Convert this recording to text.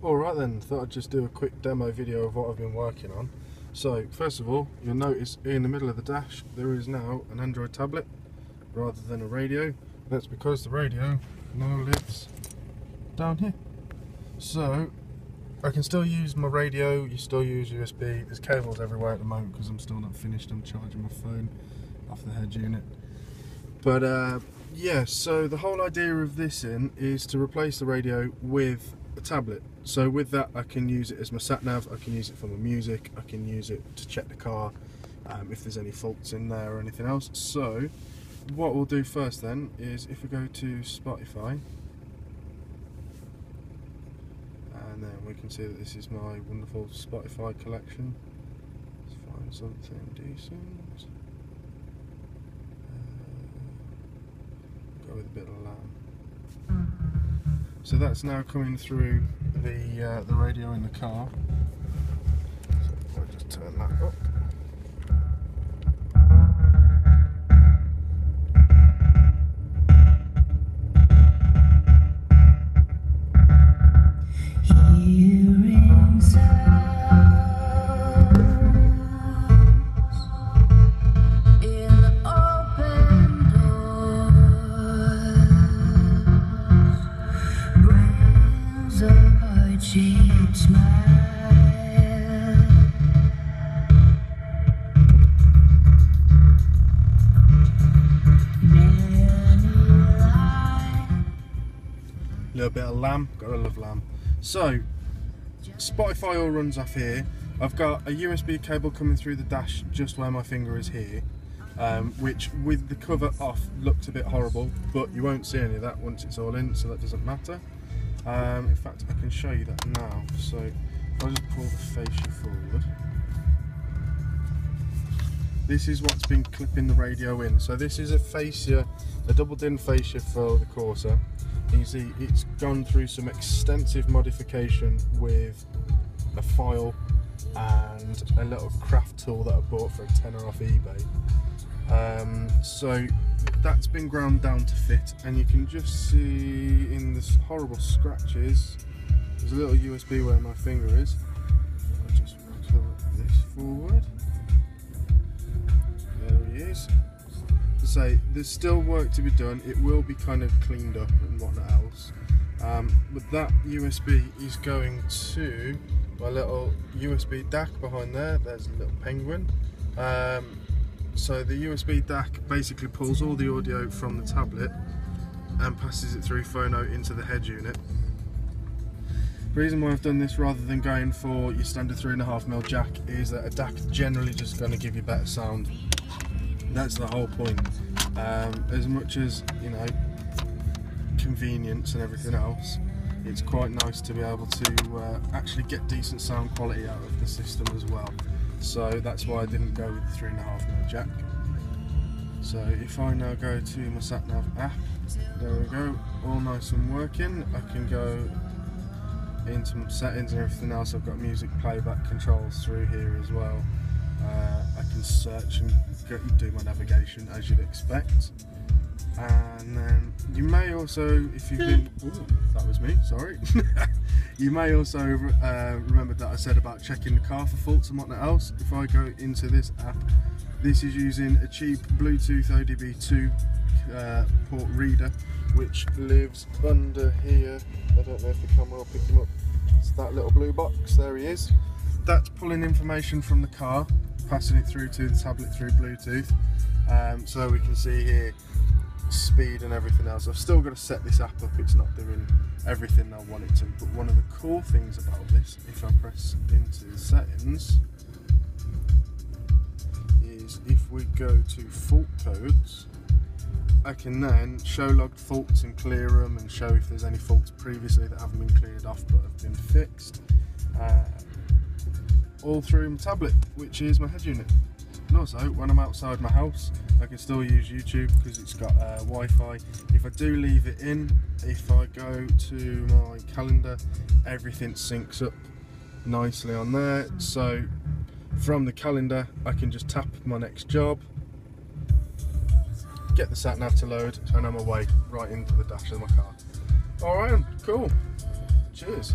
Alright then, thought I'd just do a quick demo video of what I've been working on. So, first of all, you'll notice in the middle of the dash there is now an Android tablet rather than a radio. That's because the radio now lives down here. So, I can still use my radio, you still use USB, there's cables everywhere at the moment because I'm still not finished, I'm charging my phone off the head unit. But yeah, so the whole idea of this is to replace the radio with a tablet. So with that I can use it as my sat-nav, I can use it for my music, I can use it to check the car if there's any faults in there or anything else. So what we'll do first then is if we go to Spotify, and then we can see that this is my wonderful Spotify collection. Let's find something decent. Go with a bit of lamb. So that's now coming through the radio in the car. So I'll just turn that up. Little bit of lamb, gotta love lamb. So Spotify all runs off here. I've got a USB cable coming through the dash just where my finger is here, which with the cover off looks a bit horrible, but you won't see any of that once it's all in, so that doesn't matter. In fact, I can show you that now. So if I just pull the fascia forward, this is what's been clipping the radio in. So this is a fascia, a double din fascia for the Corsa. You can see it's gone through some extensive modification with a file and a little craft tool that I bought for a tenner off eBay. So that's been ground down to fit, and you can just see in this horrible scratches, there's a little USB where my finger is. I'll just roll this forward. There he is. To say there's still work to be done, it will be kind of cleaned up and whatnot else, but that USB is going to my little USB DAC behind there. There's a little penguin. So the USB DAC basically pulls all the audio from the tablet and passes it through phono into the head unit. The reason why I've done this rather than going for your standard 3.5mm jack is that a DAC is generally just going to give you better sound. That's the whole point. As much as, you know, convenience and everything else, it's quite nice to be able to actually get decent sound quality out of the system as well. So that's why I didn't go with the 3.5mm jack. So if I now go to my sat-nav app, there we go, all nice and working. I can go into my settings and everything else. I've got music playback controls through here as well. I can search and do my navigation as you'd expect, and then you may also, if you've been, ooh, that was me, sorry. You may also remember that I said about checking the car for faults and whatnot else. If I go into this app, this is using a cheap Bluetooth ODB2 port reader, which lives under here. I don't know if the camera will pick him up. It's that little blue box, there he is. That's pulling information from the car, passing it through to the tablet through Bluetooth, so we can see here speed and everything else. I've still got to set this app up, it's not doing everything I want it to, but one of the cool things about this, if I press into the settings, is if we go to fault codes, I can then show logged faults and clear them and show if there's any faults previously that haven't been cleared off but have been fixed. All through my tablet, which is my head unit. And also, when I'm outside my house, I can still use YouTube because it's got Wi-Fi. If I do leave it in, if I go to my calendar, everything syncs up nicely on there. So from the calendar, I can just tap my next job, get the sat-nav to load, and I'm away right into the dash of my car. Alright, cool. Cheers.